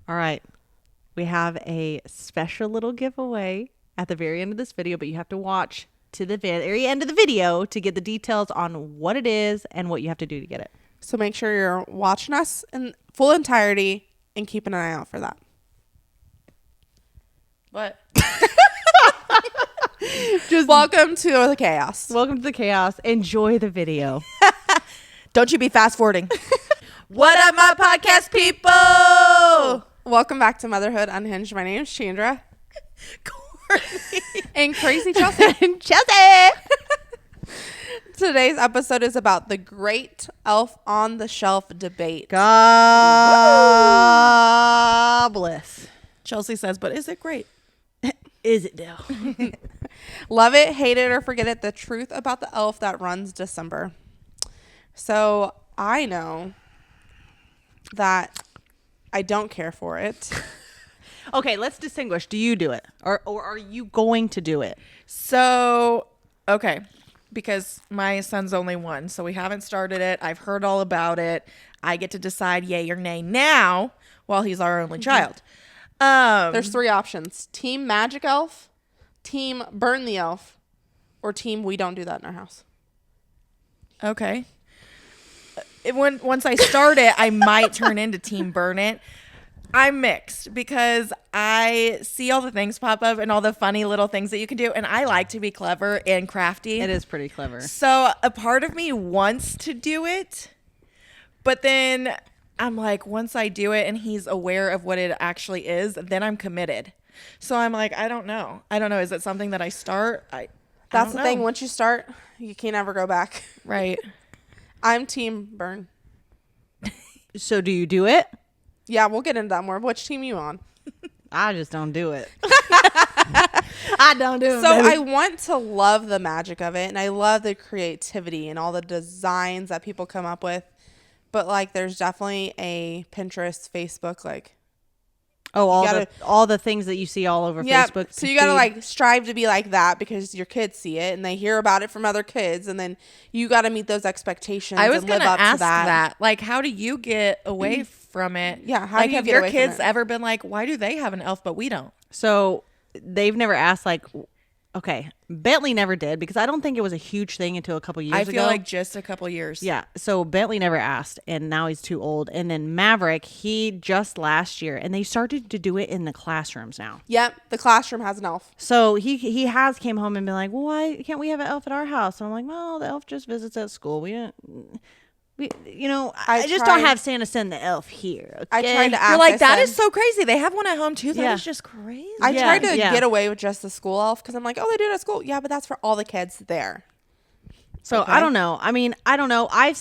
All right. We have a special little giveaway at the very end of this video, but you have to watch to the very end of the video to get the details on what it is and what you have to do to get it. So make sure you're watching us in full entirety and keep an eye out for that. What? Just welcome to the chaos. Welcome to the chaos. Enjoy the video. Don't you be fast forwarding. What up, my podcast people? Welcome back to Motherhood Unhinged. My name is Chandra. Courtney. And Crazy Chelsea. And Chelsea. Today's episode is about the great elf on the shelf debate. God bless. Chelsea says, but is it great? Is it though? Love it, hate it, or forget it. The truth about the elf that runs December. So I know that I don't care for it. Okay, let's distinguish. Do you do it? Or are you going to do it? So, okay. Because my son's only one, so we haven't started it. I've heard all about it. I get to decide yay or nay now while he's our only child. There's three options. Team Magic Elf, Team Burn the Elf, or Team We Don't Do That in Our House. Okay. Once I start it, I might turn into Team Burn It. I'm mixed because I see all the things pop up and all the funny little things that you can do. And I like to be clever and crafty. It is pretty clever. So a part of me wants to do it. But then I'm like, once I do it and he's aware of what it actually is, then I'm committed. So I'm like, I don't know. Is it something that I start? That's the thing. Once you start, you can't ever go back. Right. I'm Team Burn. So do you do it? Yeah, we'll get into that more. Which team you on? I just don't do it. I don't do it. So baby. I want to love the magic of it, and I love the creativity and all the designs that people come up with. But like, there's definitely a Pinterest, Facebook, like. all the things that you see all over Facebook. So you got to like strive to be like that because your kids see it and they hear about it from other kids, and then you got to meet those expectations. I was going to ask that. Like, how do you get away from it? Yeah. How like, do you have get your away kids from it? ever been like, why do they have an elf but we don't? So they've never asked like, okay, Bentley never did because I don't think it was a huge thing until a couple years ago. I feel like just a couple years. Yeah. So Bentley never asked and now he's too old. And then Maverick, he just last year and they started to do it in the classrooms now. Yep. The classroom has an elf. So he has came home and been like, well, why can't we have an elf at our house? And I'm like, well, the elf just visits at school. I just don't have Santa send the elf here. Okay? I tried to ask. You're like, that is so crazy. They have one at home too. That Yeah. is just crazy. I tried to get away with just the school elf because I'm like, oh, they do it at school. Yeah, but that's for all the kids there. So Okay. I don't know. I mean, I don't know. I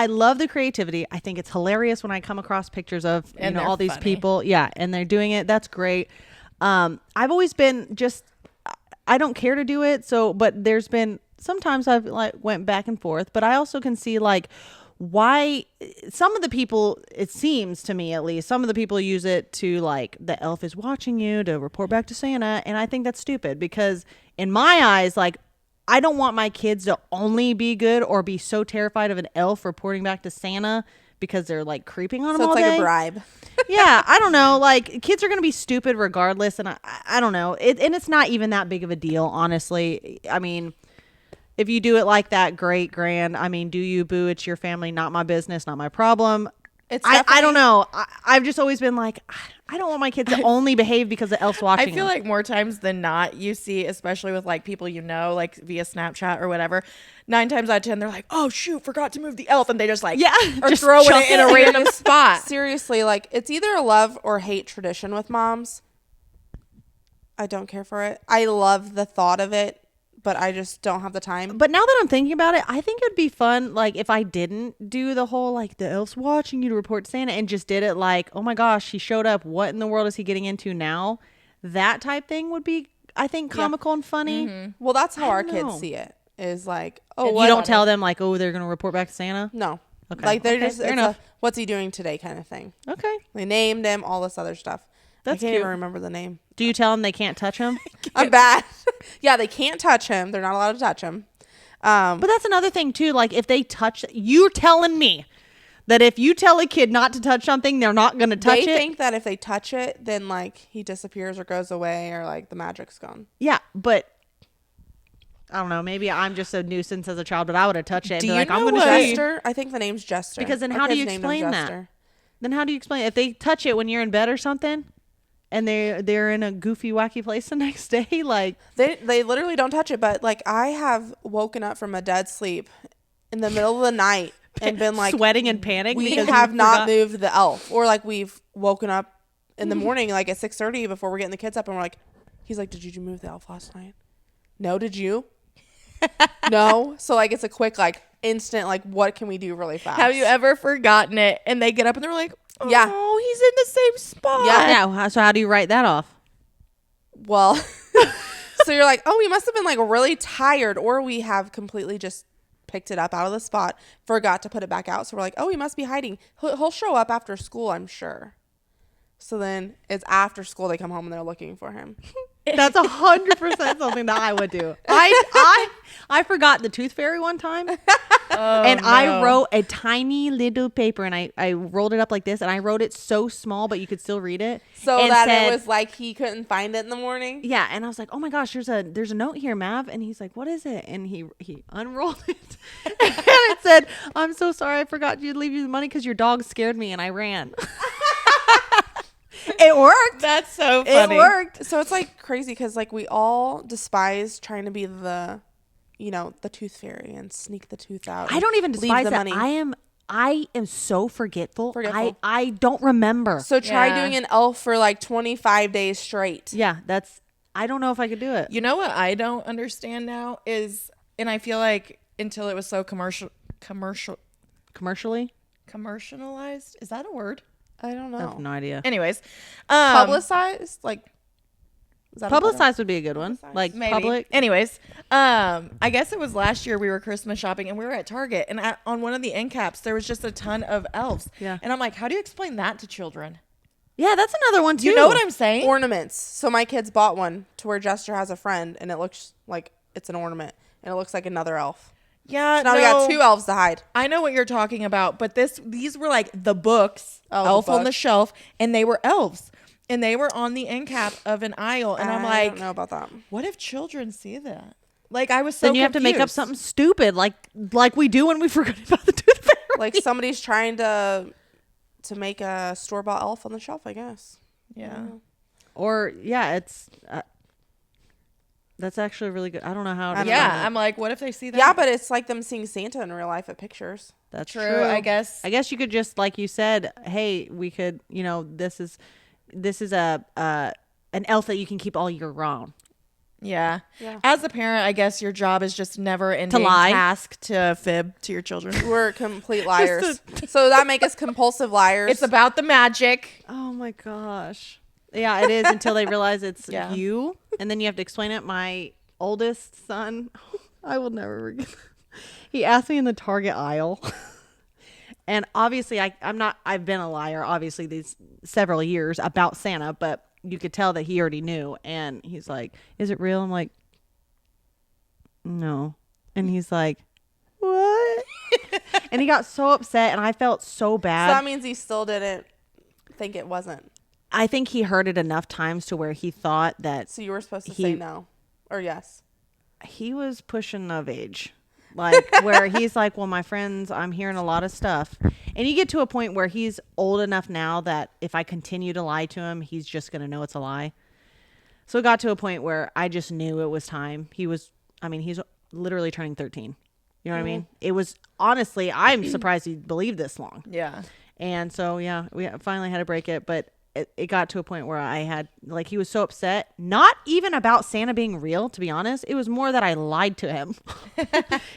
love the creativity. I think it's hilarious when I come across pictures of And all these funny. people. Yeah, and they're doing it. That's great. I've always been I don't care to do it. So, but there's been sometimes I've like went back and forth. But I also can see like why some of the people, it seems to me at least, some of the people use it to like the elf is watching you to report back to Santa, and I think that's stupid because in my eyes, like, I don't want my kids to only be good or be so terrified of an elf reporting back to Santa because they're like creeping on them all So it's like day. a bribe. Yeah, I don't know. Like, kids are going to be stupid regardless. And I don't know. And it's not even that big of a deal, honestly. I mean, if you do it like that, great, grand. I mean, do you, boo? It's your family, not my business, not my problem. I don't know. I've just always been like, I don't want my kids to only behave because the elf's watching I feel them. like more times than not, you see, especially with like people like via Snapchat or whatever, 9 times out of 10, they're like, "Oh shoot, forgot to move the elf," and they just like are just throwing chuck it in a random spot. Seriously, like, it's either a love or hate tradition with moms. I don't care for it. I love the thought of it, but I just don't have the time. But now that I'm thinking about it, I think it'd be fun, like, if I didn't do the whole, like, the elf's watching you to report to Santa and just did it like, oh my gosh, he showed up. What in the world is he getting into now? That type thing would be, I think, comical and funny. Mm-hmm. Well, that's how our don't kids know. see it. Is like, oh, You what? don't tell them, like, oh, they're going to report back to Santa? No. Okay. Like, they're Okay, just, fair it's enough. what's he doing today kind of thing. Okay. They named him, all this other stuff. That's I can't cute. even remember the name. Do you tell them they can't touch him? I'm bad. Yeah, they can't touch him. They're not allowed to touch him. But that's another thing, too. Like, if they touch, you're telling me That if you tell a kid not to touch something, they're not going to touch They it. think that if they touch it, then like he disappears or goes away or like the magic's gone. Yeah, but I don't know. Maybe I'm just a nuisance as a child, but I would have touched it and Do be you like, I'm know going to what- see. Jester? I think the name's Jester. Because then Our how do you kids named him explain that? Jester. Then how do you explain it? If they touch it when you're in bed or something and they're in a goofy, wacky place the next day, like. They literally don't touch it, but like I have woken up from a dead sleep in the middle of the night and been like sweating and panicking. we because you have not forgot. moved the elf, or like we've woken up in the morning like at 6:30 before we're getting the kids up and we're like, he's like, did you move the elf last night? No, did you? No. So like it's a quick like instant like what can we do really fast? Have you ever forgotten it? And they get up and they're like, oh, Yeah. he's in the same spot. Yeah. So how do you write that off? Well, so you're like, oh, we must have been like really tired, or we have completely just picked it up out of the spot, forgot to put it back out. So we're like, oh, he must be hiding. He'll show up after school, I'm sure. So then it's after school they come home and they're looking for him. That's 100% something that I would do. I forgot the tooth fairy one time, and I wrote a tiny little paper, and I rolled it up like this, and I wrote it so small, but you could still read it. So and that said- it was like he couldn't find it in the morning. Yeah, and I was like, oh my gosh, there's a note here, Mav, and he's like, what is it? And he unrolled it, and it said, I'm so sorry, I forgot to leave you the money because your dog scared me, and I ran. It worked. That's so funny. It worked. So it's like crazy because like we all despise trying to be the tooth fairy and sneak the tooth out. I don't even leave despise the that. money. I am so forgetful. Forgetful. I don't remember. So try Yeah. doing an elf for like 25 days straight. Yeah, I don't know if I could do it. You know what I don't understand now is, and I feel like until it was so Commercially? commercialized. Is that a word? I don't I have know. no idea. Anyways, Publicized? Like, is that a better- Publicized would be a good one. Like maybe. public. Anyways, I guess it was last year we were Christmas shopping and we were at Target, and on one of the end caps there was just a ton of elves. Yeah. And I'm like, how do you explain that to children? Yeah, that's another one too. You know what I'm saying? Ornaments. So my kids bought one to where Jester has a friend, and it looks like it's an ornament, and it looks like another elf. Yeah. So now we got two elves to hide. I know what you're talking about, but these were like the books, Oh, the Elf on the books. Shelf, and they were elves, and they were on the end cap of an aisle, and I'm I like, don't know about that. what if children see that? Like I was so Then you have to make up confused. something stupid like we do when we forget about the tooth fairy. Like somebody's trying to make a store-bought elf on the shelf, I guess. Yeah. Or yeah, it's that's actually really good. I don't know how. To Yeah. explain it. I'm like, what if they see that? Yeah, but it's like them seeing Santa in real life at pictures. That's true. true. I guess. I guess you could just like you said, hey, we could, this is a an elf that you can keep all year round. Yeah. Yeah. As a parent, I guess your job is just never ending lie. task to fib to your children. We're complete liars. So that make us compulsive liars. It's about the magic. Oh my gosh. Yeah, it is until they realize it's Yeah. you, and then you have to explain it. My oldest son, I will never forget. He asked me in the Target aisle, and obviously I've been a liar, obviously these several years about Santa, but you could tell that he already knew. And he's like, "Is it real?" I'm like, "No," and he's like, "What?" And he got so upset, and I felt so so bad. that means he still didn't think it wasn't. I think he heard it enough times to where he thought that So you were supposed to say He- no or yes. he was pushing of age. Like where he's like, well, my friends, I'm hearing a lot of stuff. And you get to a point where he's old enough now that if I continue to lie to him, he's just going to know it's a lie. So it got to a point where I just knew it was time. He's literally turning 13. You know what I mean? It was honestly, I'm surprised he believed this long. Yeah. And so, yeah, we finally had to break it. But it got to a point where I had, like, he was so upset. Not even about Santa being real, to be honest. It was more that I lied to him.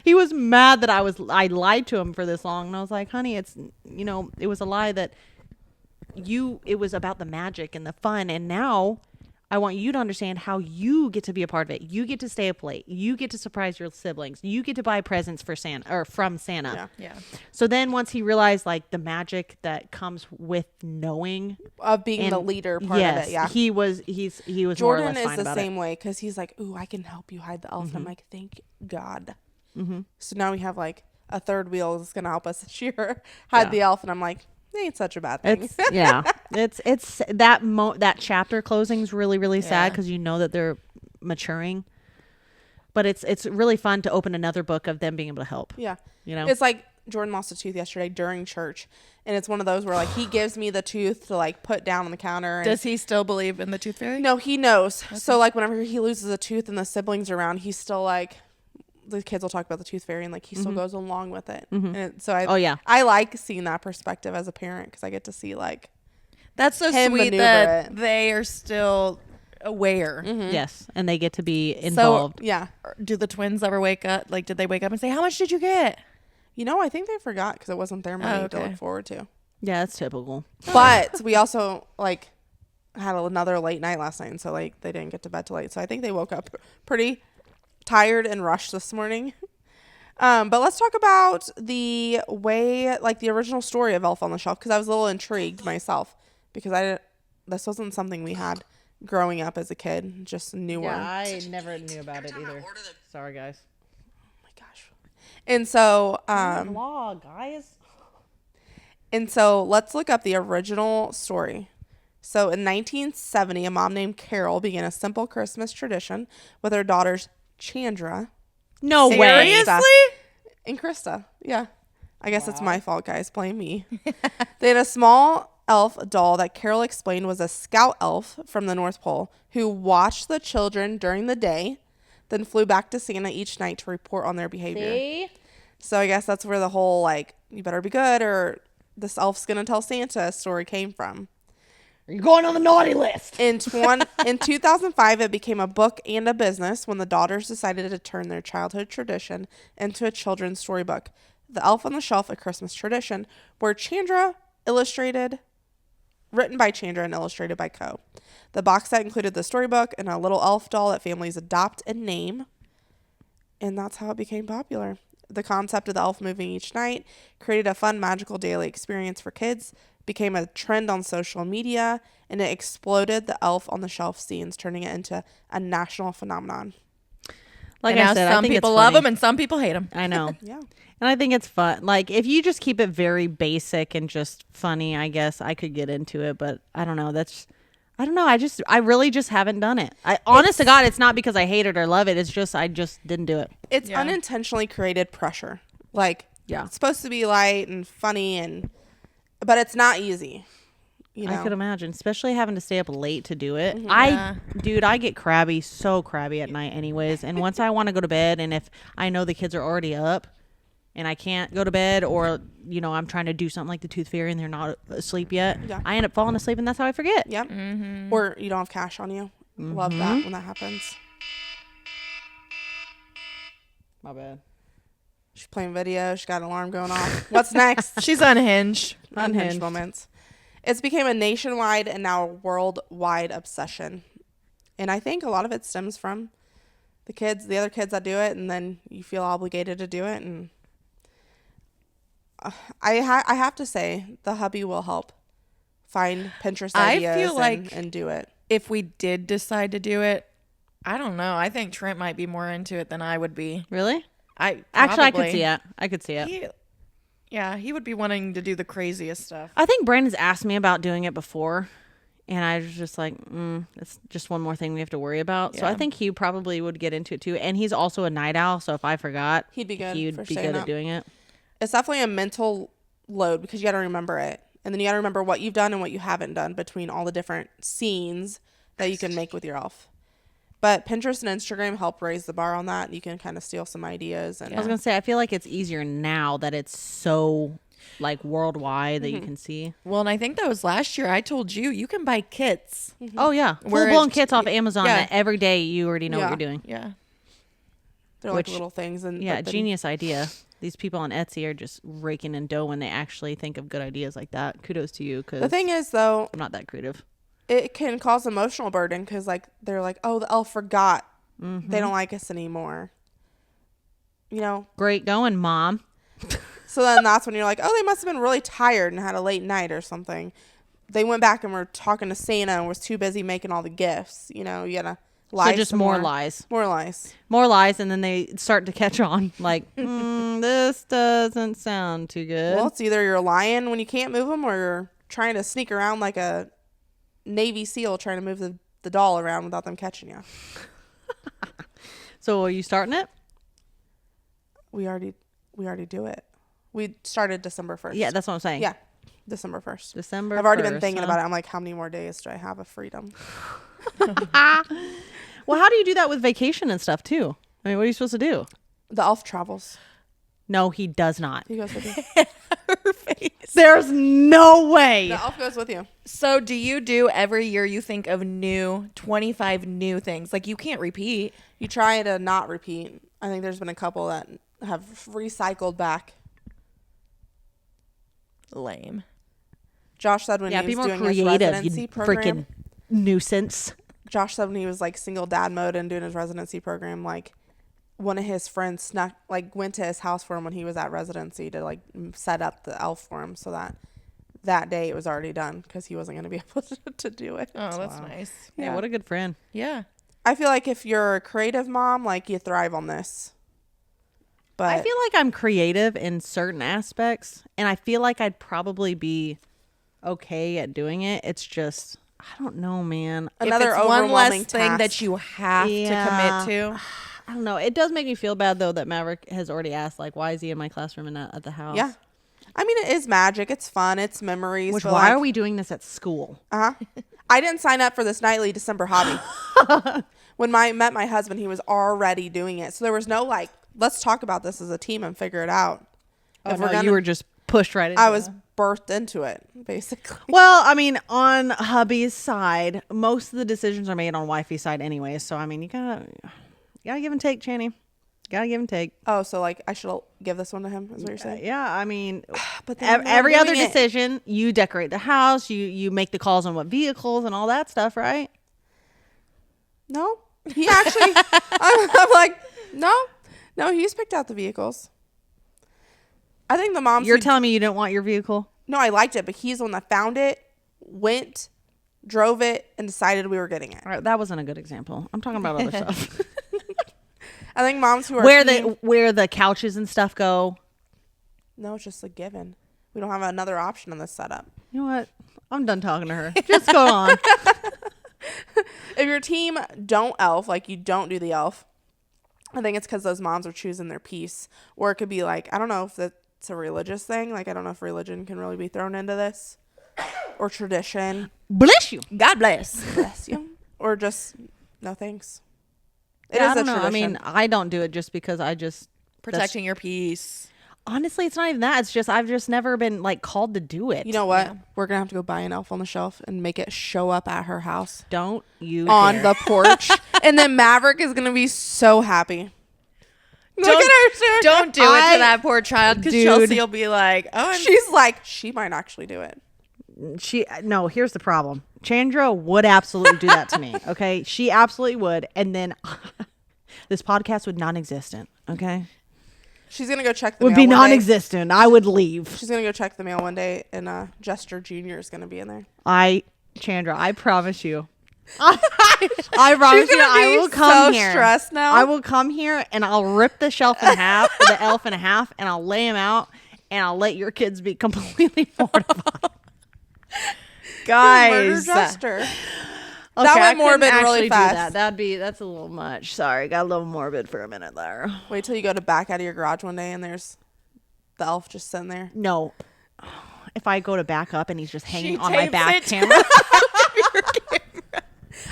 He was mad that I lied to him for this long. And I was like, honey, it's, it was a lie that it was about the magic and the fun. And now I want you to understand how you get to be a part of it. You get to stay up late. You get to surprise your siblings. You get to buy presents for Santa or from Santa. Yeah. Yeah. So then once he realized like the magic that comes with knowing Of being the and- leader part yes, of it. Yeah. he was more or Jordan less is fine the about same way because he's like, ooh, I can help you hide the elf. And I'm like, thank God. So now we have like a third wheel is going to help us this year had the elf. And I'm like, it ain't such a bad thing. It's that chapter closing is really, really sad because you know that they're maturing. But it's really fun to open another book of them being able to help. Yeah. You know? It's like Jordan lost a tooth yesterday during church. And it's one of those where like he gives me the tooth to like put down on the counter. And Does he still believe in the tooth fairy? no, he knows. Okay. So like whenever he loses a tooth and the siblings are around, he's still like, the kids will talk about the tooth fairy and like he still goes along with it. And so I like seeing that perspective as a parent because I get to see like that's so sweet that they are still aware. Yes, and they get to be involved. So, yeah. Do the twins ever wake up? Like, did they wake up and say, "How much did you get?" You know, I think they forgot because it wasn't their money to look forward to. Yeah, that's typical. But we also like had another late night last night, and so like they didn't get to bed till late. So I think they woke up pretty tired and rushed this morning. But let's talk about the way, like the original story of Elf on the Shelf, because I was a little intrigued myself because this wasn't something we had growing up as a kid, just newer. Yeah, I never knew about it either. Sorry, guys. Oh my gosh. And so, vlog, guys. And so let's look up the original story. So in 1970, a mom named Carol began a simple Christmas tradition with her daughters Chandra. No way. Seriously? And Krista. Yeah. I guess it's my fault, guys. Blame me. They had a small elf doll that Carol explained was a scout elf from the North Pole who watched the children during the day, then flew back to Santa each night to report on their behavior. See? So I guess that's where the whole, like, you better be good or this elf's going to tell Santa story came from. You're going on the naughty list. In 2005, it became a book and a business when the daughters decided to turn their childhood tradition into a children's storybook. The Elf on the Shelf, A Christmas Tradition, where written by Chandra and illustrated by Co. The box set included the storybook and a little elf doll that families adopt and name. And that's how it became popular. The concept of the elf moving each night created a fun, magical daily experience for kids, became a trend on social media, and it exploded the Elf on the Shelf scenes, turning it into a national phenomenon. Like and I said, some people love them and some people hate them. I know. Yeah. And I think it's fun. Like, if you just keep it very basic and just funny, I guess I could get into it. But I don't know. I don't know. I really just haven't done it. Honest to God, it's not because I hate it or love it. It's just, I just didn't do it. It's unintentionally created pressure. Like, it's supposed to be light and funny, but it's not easy. You know? I could imagine, especially having to stay up late to do it. I get so crabby at night anyways. And once I want to go to bed, and if I know the kids are already up and I can't go to bed, or, you know, I'm trying to do something like the Tooth Fairy and they're not asleep yet, I end up falling asleep, and that's how I forget. Yep. Mm-hmm. Or you don't have cash on you. Love that when that happens. My bad. She's playing video. She got an alarm going off. What's next? She's unhinged. Unhinged moments. It's became a nationwide and now worldwide obsession. And I think a lot of it stems from the other kids that do it, and then you feel obligated to do it. And I have to say, the hubby will help find Pinterest ideas I feel like and do it. If we did decide to do it, I don't know. I think Trent might be more into it than I would be. Really? I could see it. I could see it. He would be wanting to do the craziest stuff. I think Brandon's asked me about doing it before, and I was just like, it's just one more thing we have to worry about. Yeah. So I think he probably would get into it too. And he's also a night owl, so if I forgot, he'd be good at doing it. It's definitely a mental load because you got to remember it. And then you got to remember what you've done and what you haven't done between all the different scenes that you can make with your elf. But Pinterest and Instagram help raise the bar on that. You can kind of steal some ideas. And I was going to say, I feel like it's easier now that it's so like worldwide that you can see. Well, and I think that was last year. I told you can buy kits. Mm-hmm. Oh, yeah. Full-blown kits off Amazon that every day you already know what you're doing. Yeah. They're like little things. Genius idea. These people on Etsy are just raking in dough when they actually think of good ideas like that. Kudos to you. Cause the thing is, though, I'm not that creative. It can cause emotional burden because, like, they're like, oh, the elf forgot. Mm-hmm. They don't like us anymore. You know? Great going, Mom. So then that's when you're like, oh, they must have been really tired and had a late night or something. They went back and were talking to Santa and was too busy making all the gifts. You know, you gotta Lie So just some more lies. More lies. More lies, and then they start to catch on. Like, this doesn't sound too good. Well, it's either you're lying when you can't move them, or you're trying to sneak around like a Navy SEAL trying to move the doll around without them catching you. So are you starting it? We already do it. We started December 1st. Yeah, that's what I'm saying. Yeah, December 1st. December I've already 1st, been thinking about it. I'm like, how many more days do I have of freedom? Well, how do you do that with vacation and stuff too? I mean, what are you supposed to do? The elf travels. No, he does not. He goes with you. Her face. There's no way. The elf goes with you. So do you do every year you think of 25 new things? Like you can't repeat. You try to not repeat. I think there's been a couple that have recycled back. Lame. Josh said when Yeah, he be was more doing his creative, residency you program. freaking nuisance. Josh said when he was like single dad mode and doing his residency program, like one of his friends went to his house for him when he was at residency to like set up the elf for him, so that day it was already done because he wasn't going to be able to do it. Oh, that's nice. Yeah, what a good friend. Yeah. I feel like if you're a creative mom, like you thrive on this. But I feel like I'm creative in certain aspects, and I feel like I'd probably be okay at doing it. It's just, I don't know, man. another if it's one overwhelming less thing task. that you have Yeah. to commit to. I don't know. It does make me feel bad though that Maverick has already asked, like, why is he in my classroom and not at the house? Yeah. I mean, it is magic. It's fun. It's memories. Which, but why like, are we doing this at school? I didn't sign up for this nightly December hobby. When I met my husband, he was already doing it. So there was no like, let's talk about this as a team and figure it out. Oh, no, you were just pushed right into I was it. birthed into it, basically. Well, I mean, on hubby's side, most of the decisions are made on wifey's side anyway. So, I mean, you gotta give and take, Channy. Gotta give and take. Oh, so like I should give this one to him, is what you're saying? Yeah, I mean, But then I'm not every other doing it. decision, you decorate the house, you make the calls on what vehicles and all that stuff, right? No. He actually, I'm like, no, he's picked out the vehicles. I think the moms. You're telling me you didn't want your vehicle? No, I liked it, but he's the one that found it, went, drove it, and decided we were getting it. All right, that wasn't a good example. I'm talking about other stuff. I think moms who are where the couches and stuff go. No, it's just a given. We don't have another option on this setup. You know what? I'm done talking to her. Just go on. If your team don't elf, like you don't do the elf, I think it's because those moms are choosing their piece. Or it could be like, I don't know if that's a religious thing. Like, I don't know if religion can really be thrown into this. Or tradition. Bless you. God bless. Bless you. Or just, no thanks. It Yeah, is I a don't know. I tradition. mean, I don't do it just because Protecting your peace. honestly, it's not even that. It's just I've just never been like called to do it. You know what? Yeah. We're going to have to go buy an elf on the shelf and make it show up at her house. Don't you On dare. the porch. And then Maverick is going to be so happy. Look Don't- at her. Sarah. Don't do it to that poor child because Dude. Chelsea will be like, oh, She's like, she might actually do it. No, here's the problem. Chandra would absolutely do that to me. Okay, she absolutely would, and then this podcast would non-existent. Okay, She's going to go check the would mail be one day. non-existent. I would leave. She's going to go check the mail one day, and Jester Jr. is going to be in there. Chandra, I promise you. I promise you, I will come so here. stressed now. I will come here and I'll rip the shelf in half, the elf in half, and I'll lay him out, and I'll let your kids be completely mortified. Murder Guys, Jester. Okay, That I went morbid couldn't really actually do fast. that. That's a little much. Sorry, got a little morbid for a minute there. Wait till you go to back out of your garage one day, and there's the elf just sitting there. No, if I go to back up and he's just hanging She on my tapes back it to camera.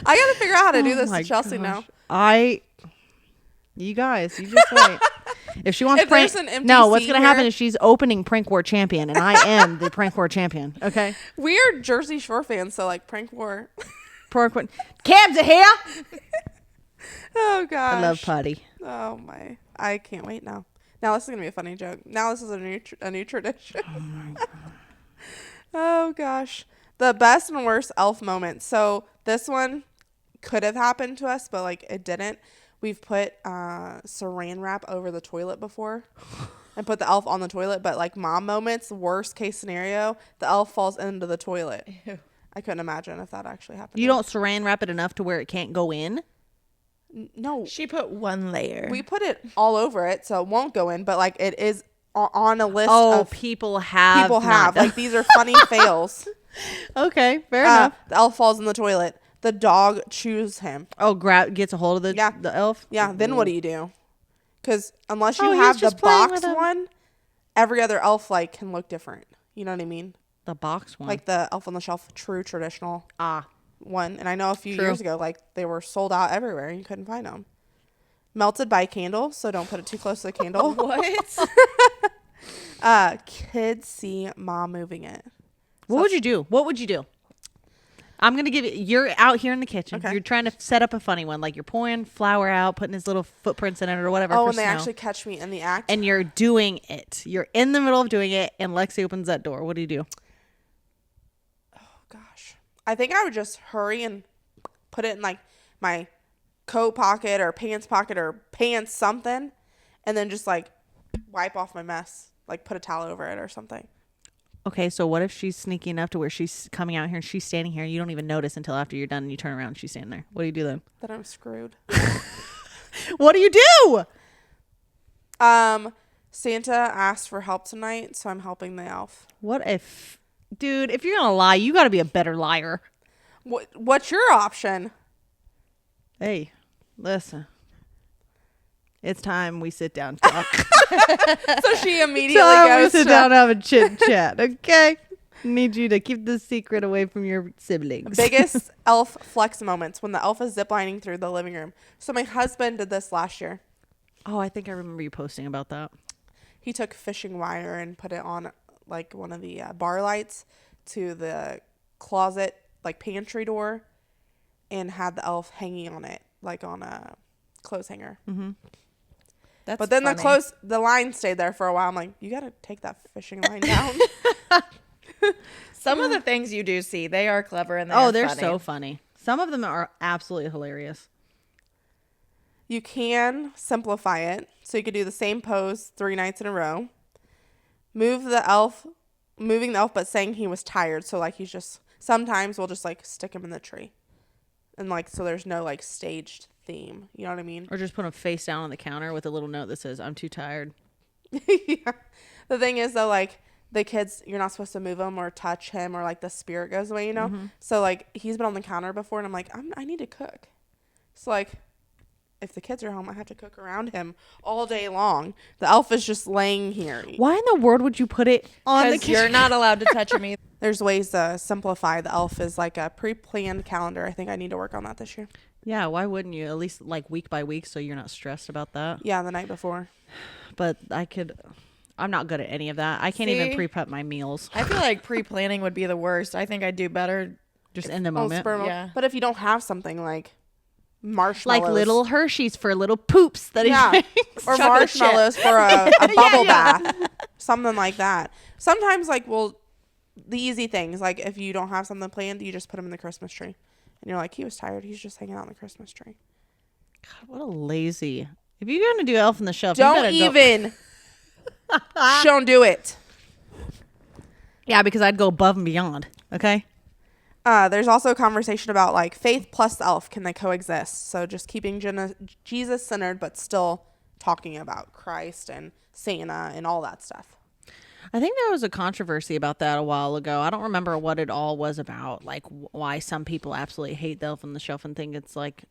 I got to figure out how to do Oh this my to Chelsea gosh. now. You guys, you just wait. If she wants If prank, there's an empty no, what's seat gonna happen here- is she's opening Prank War Champion, and I am the Prank War Champion. Okay, We are Jersey Shore fans, so like prank war. Prank War. Cabs are here. Oh gosh. I love Putty. Oh my! I can't wait now. Now this is gonna be a funny joke. Now this is a new tradition. Oh my God. Oh gosh, the best and worst elf moments. So this one could have happened to us, but like it didn't. We've put saran wrap over the toilet before and put the elf on the toilet, but like mom moments, worst case scenario, the elf falls into the toilet. Ew. I couldn't imagine if that actually happened. You don't saran wrap it enough to where it can't go in. No, She put one layer. we put it all over it, so it won't go in. But like it is on a list Oh, of people have. people not have. done- Like these are funny fails. Okay, fair enough. The elf falls in the toilet. The dog chews him. Oh, gets a hold of the Yeah. the elf. Yeah. Then what do you do? Because unless you Oh, he's have the just playing box with him. one, every other elf like can look different. You know what I mean? The box one. Like the Elf on the Shelf, true traditional ah, one. And I know a few True. years ago, like they were sold out everywhere and you couldn't find them. Melted by candle, so don't put it too close to the candle. What? Kids see mom moving it. what would you do? What would you do? I'm gonna give you. You're out here in the kitchen. Okay. You're trying to set up a funny one, like you're pouring flour out, putting his little footprints in it or whatever. Oh, for and they snow. actually catch me in the act. And you're doing it. You're in the middle of doing it, and Lexi opens that door. What do you do? Gosh, I think I would just hurry and put it in like my coat pocket or pants something, and then just like wipe off my mess, like put a towel over it or something. Okay, so what if she's sneaky enough to where she's coming out here and she's standing here and you don't even notice until after you're done and you turn around and she's standing there? What do you do then? Then I'm screwed. What do you do? Santa asked for help tonight, so I'm helping the elf. What if, dude, if you're gonna lie, you gotta be a better liar. What's your option? Hey, listen. It's time we sit down and talk. So she immediately Time we goes sit to, down and have a chit chat, okay? Need you to keep the secret away from your siblings. biggest elf flex moments when the elf is ziplining through the living room. So my husband did this last year. Oh, I think I remember you posting about that. He took fishing wire and put it on like one of the bar lights to the closet, like pantry door, and had the elf hanging on it, like on a clothes hanger. Mm-hmm. That's But then funny. the line stayed there for a while. I'm like, you got to take that fishing line down. Some of the things you do see, they are clever and They're funny. so funny. Some of them are absolutely hilarious. You can simplify it. So you could do the same pose 3 nights in a row. Moving the elf, but saying he was tired. So like sometimes we'll just like stick him in the tree. And like, so there's no like staged theme. You know what I mean? Or just put him face down on the counter with a little note that says, I'm too tired. Yeah. The thing is though, like the kids, you're not supposed to move him or touch him or like the spirit goes away, you know? Mm-hmm. So like he's been on the counter before and I'm like, I need to cook. So like if the kids are home, I have to cook around him all day long. The elf is just laying here. Why in the world would you put it on the Because kitchen? you're not allowed to touch him either. There's ways to simplify. The elf is like a pre-planned calendar. I think I need to work on that this year. Yeah, why wouldn't you? At least like week by week so you're not stressed about that. Yeah, the night before. But I'm not good at any of that. I can't even See? pre-prep my meals. I feel like pre-planning would be the worst. I think I'd do better. Just in the Oh, moment. sperm. Yeah. But if you don't have something like marshmallows. Like little Hershey's for little poops that he Yeah. drinks. Or Chocolate chip. marshmallows for a bubble bath. Something like that. Sometimes like the easy things, like if you don't have something planned, you just put him in the Christmas tree. And you're like, he was tired. He's just hanging out in the Christmas tree. God, what a lazy. If you're going to do Elf on the Shelf, you Don't better go- even. Don't do it. Yeah, because I'd go above and beyond. Okay. There's also a conversation about like faith plus the elf. Can they coexist? So just keeping Jesus centered, but still talking about Christ and Santa and all that stuff. I think there was a controversy about that a while ago. I don't remember what it all was about, like why some people absolutely hate the Elf on the Shelf and think it's like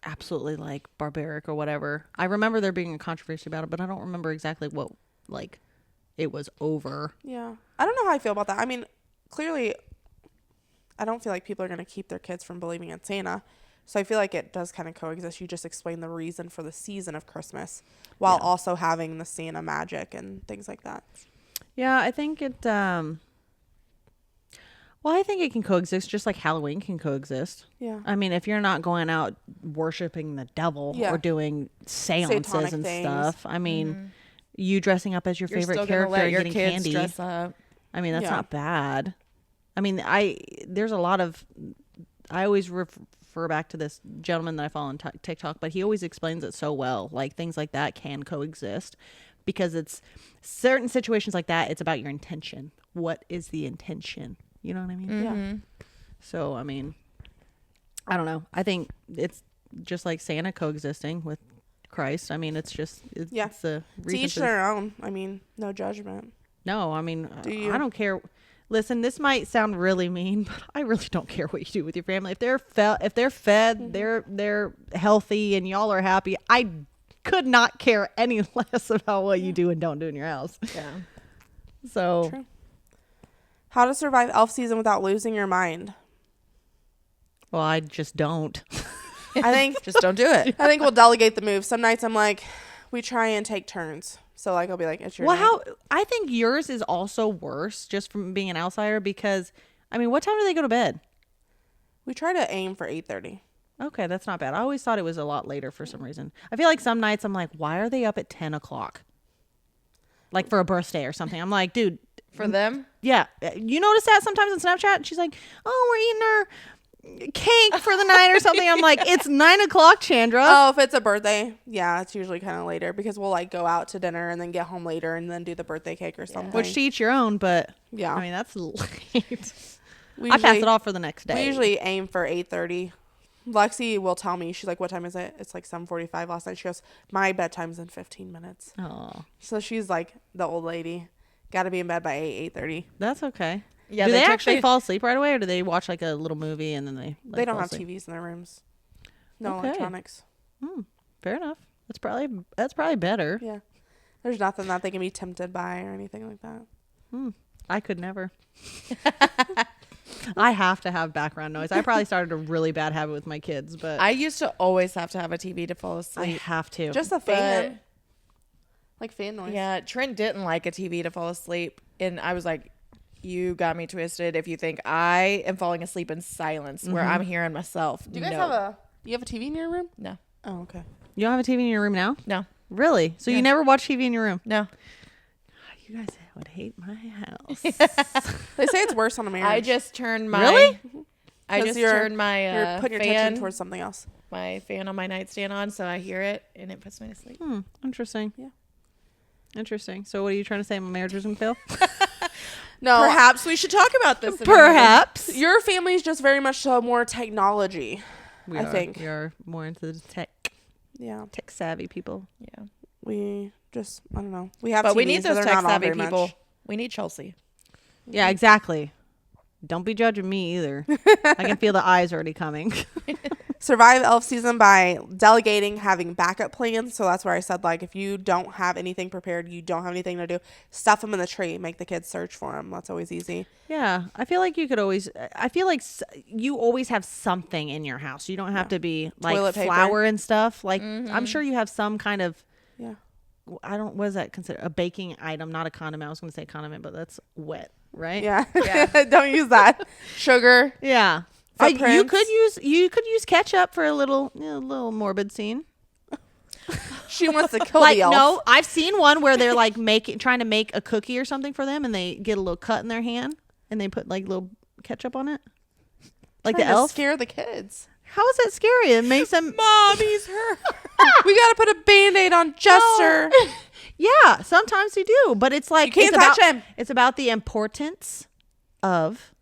absolutely like barbaric or whatever. I remember there being a controversy about it, but I don't remember exactly what like it was over. Yeah. I don't know how I feel about that. I mean, clearly, I don't feel like people are going to keep their kids from believing in Santa. So I feel like it does kind of coexist. You just explain the reason for the season of Christmas while also having the Santa magic and things like that. Yeah, I think it well, I think it can coexist just like Halloween can coexist. Yeah. I mean, if you're not going out worshiping the devil Yeah. or doing seances Satanic and things. stuff, I mean, you dressing up as your You're favorite still gonna character let and your getting kids candy. dress up. I mean, that's Yeah. not bad. I mean, I always refer back to this gentleman that I follow on TikTok, but he always explains it so well. Like things like that can coexist because it's certain situations like that. It's about your intention. What is the intention? You know what I mean? Yeah. So, I mean, I don't know. I think just like Santa coexisting with Christ. I mean, it's the To reason each for their own. I mean, no judgment. No, I mean, Do you? I don't care. Listen, this might sound really mean, but I really don't care what you do with your family. If they're fed, they're healthy, and y'all are happy. I could not care any less about what you do and don't do in your house. Yeah. So, True. How to survive elf season without losing your mind? well, I just don't. I think Just don't do it. I think we'll delegate the move. Some nights I'm like, we try and take turns. So like I'll be like, it's your night. I think yours is also worse just from being an outsider because, I mean, what time do they go to bed? We try to aim for 8:30. Okay, that's not bad. I always thought it was a lot later for some reason. I feel like some nights I'm like, why are they up at 10 o'clock? Like for a birthday or something. I'm like, dude. For them? Yeah. You notice that sometimes on Snapchat? She's like, oh, we're eating our cake for the night or something. I'm like, it's 9 o'clock, Chandra. Oh, if it's a birthday, yeah, it's usually kind of later because we'll like go out to dinner and then get home later and then do the birthday cake or something. Which to each your own, but yeah, I mean, that's late. we I pass usually- it off for the next day. We usually aim for 8:30. Lexi will tell me, she's like, what time is it? It's like 7:45 last night. She goes, my bedtime's in 15 minutes. Oh, So she's like the old lady. Got to be in bed by 8:30. that's okay. Yeah, do they took actually me- fall asleep right away, or do they watch like a little movie and then they? Like, They don't fall have asleep? TVs in their rooms. No Okay. electronics. Fair enough. That's probably better. Yeah. There's nothing that they can be tempted by or anything like that. I could never. I have to have background noise. I probably started a really bad habit with my kids, but I used to always have to have a TV to fall I asleep. have to. Just the fan. Like fan noise. Yeah, Trent didn't like a TV to fall asleep. And I was like, you got me twisted if you think I am falling asleep in silence where I'm hearing myself. Do you guys have you have a TV in your room? No. Oh, okay. You don't have a TV in your room now? No. Really? So you never watch TV in your room? No. You guys would hate my house. They say it's worse on a marriage. I just turned my Really? I 'Cause just you're- turned my You're putting your fan attention towards something else. my fan on my nightstand on so I hear it and it puts me to sleep. Interesting. Yeah. Interesting. So what are you trying to say? My marriage is going to fail? No. Perhaps we should talk about this. Perhaps. Your family is just very much so more technology. We I are. think. We are more into the tech Yeah. savvy people. Yeah. We just, I don't know. We have But TVs, we need those they're tech not on savvy very people. much. We need Chelsea. Yeah, exactly. Don't be judging me either. I can feel the eyes already coming. Survive elf season by delegating, having backup plans. So that's where I said, like, if you don't have anything prepared, you don't have anything to do, stuff them in the tree, make the kids search for them. That's always easy. Yeah, I feel like you could always. I feel like you always have something in your house. You don't have to be like Toilet paper. flour and stuff. Like I'm sure you have some kind of. Yeah. I don't. What is that considered? A baking item, not a condiment. I was going to say condiment, but that's wet, right? Yeah. Don't use that. Sugar. Yeah. You Footprints. could use ketchup for a little morbid scene. She wants to kill Like the elf. no, I've seen one where they're like trying to make a cookie or something for them, and they get a little cut in their hand, and they put like little ketchup on it. Like Trying the to elf. scare the kids. How is that scary? It makes them. Mommy's hurt. We got to put a Band-Aid on Jester. Yeah, sometimes you do, but it's like You can't it's touch about, him. It's about the importance of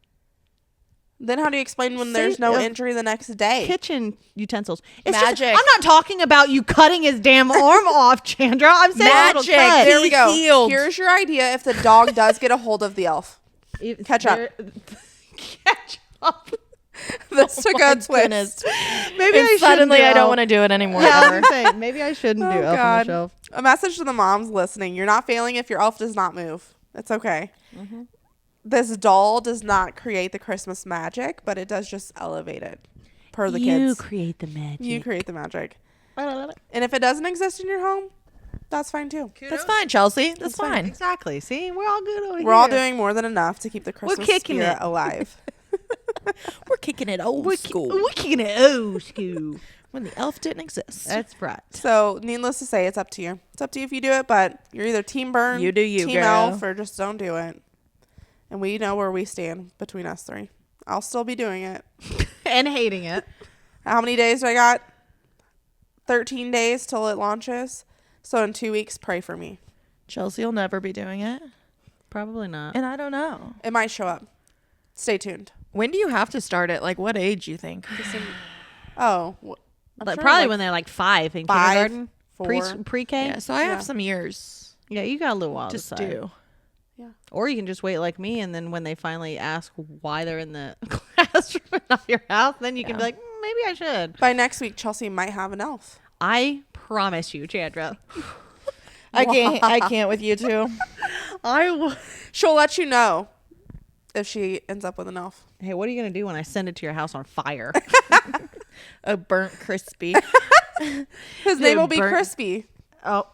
Then how do you explain when there's no injury the next day? kitchen utensils. It's Magic. I'm not talking about you cutting his damn arm off, Chandra. I'm saying a little Magic. cut. There we go. Healed. Here's your idea if the dog does get a hold of the elf. Ketchup. Ketchup. This took a twist. Goodness. Maybe And suddenly I don't want to do it anymore. Yeah, I ever. was gonna say, maybe I shouldn't do Oh, elf on the God. shelf. A message to the moms listening. You're not failing if your elf does not move. It's okay. This doll does not create the Christmas magic, but it does just elevate it per the You kids. create the magic. You create the magic. And if it doesn't exist in your home, that's fine too. That's fine, Chelsea. That's fine. Exactly. See, we're all good over here. We're all doing more than enough to keep the Christmas kicking spirit it. alive. We're kicking it old school We're kicking it old school. when the elf didn't exist. That's right. So, needless to say, it's up to you. It's up to you if you do it, but you're either team burn, You do you, team girl. elf, or just don't do it. And we know where we stand between us three. I'll still be doing it. And hating it. How many days do I got? 13 days till it launches. So in 2 weeks, pray for me. Chelsea will never be doing it. Probably not. And I don't know. It might show up. Stay tuned. When do you have to start it? Like what age you think? But sure, probably like, when they're like 5 in 5, kindergarten, 4. pre-K. Yeah, so I Yeah. have some years Yeah, you got a little while to to decide. do. Yeah. Or you can just wait like me, and then when they finally ask why they're in the classroom of your house, then you can be Yeah. like, maybe I should. By next week, Chelsea might have an elf. I promise you, Chandra. I can't with you two. She'll let you know if she ends up with an elf. Hey, what are you going to do when I send it to your house on fire? A burnt crispy. His name will be burnt- Crispy. Oh.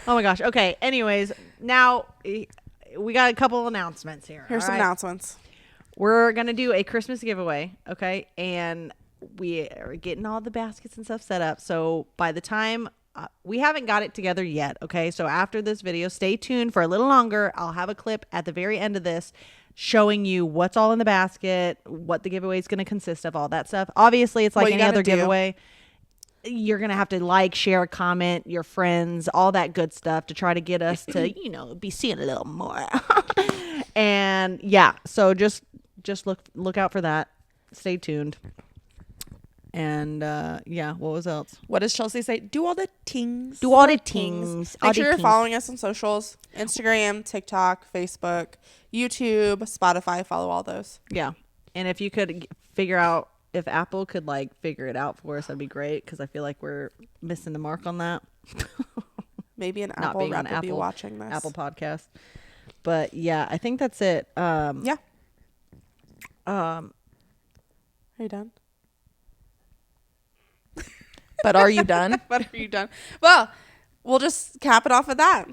Oh my gosh. Okay. Anyways, now we got a couple announcements here. Here's all some right? announcements. We're going to do a Christmas giveaway. Okay. And we are getting all the baskets and stuff set up. So by the time we haven't got it together yet. Okay. So after this video, stay tuned for a little longer. I'll have a clip at the very end of this showing you what's all in the basket, what the giveaway is going to consist of, all that stuff. Obviously, it's like What you any gotta other do. giveaway. You're going to have to like, share, comment, your friends, all that good stuff to try to get us to, be seeing a little more. And yeah, so just look out for that. Stay tuned. And yeah, what was else? What does Chelsea say? Do all the tings. Do all the things. Make sure you're following us on socials. Instagram, TikTok, Facebook, YouTube, Spotify. Follow all those. Yeah. And if you could figure out if Apple could like figure it out for us, that'd be great. Because I feel like we're missing the mark on that. Maybe an Not Apple being on rep will be Apple- watching this. Apple Podcast. But yeah, I think that's it. Yeah. Are Are you done? But are you done? But are you done? Well, we'll just cap it off at that.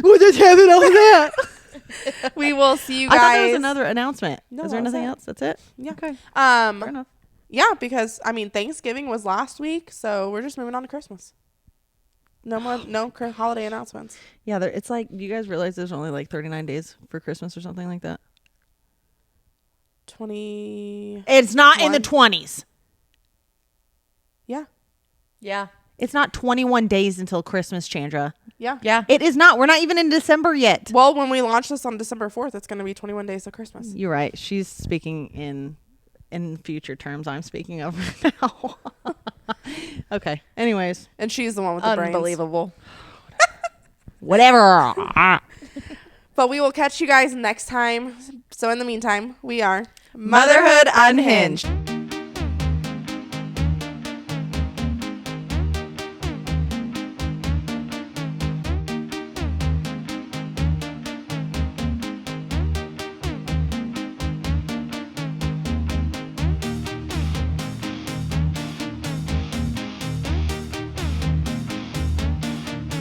We'll just have it on that. We will see you I guys. thought there was another announcement. No, Is there that was nothing it. else? That's it? Yeah. Okay. Fair enough. Yeah, because Thanksgiving was last week, so we're just moving on to Christmas. No more, holiday announcements. Yeah, it's like, do you guys realize there's only like 39 days for Christmas or something like that? 20. It's not in the One. 20s. Yeah. Yeah. It's not 21 days until Christmas, Chandra. Yeah. Yeah. It is not. We're not even in December yet. Well, when we launch this on December 4th, it's going to be 21 days of Christmas. You're right. She's speaking in future terms. I'm speaking of now. Okay. Anyways. And she's the one with the brains. Unbelievable. Whatever. But we will catch you guys next time. So in the meantime, we are Motherhood Unhinged.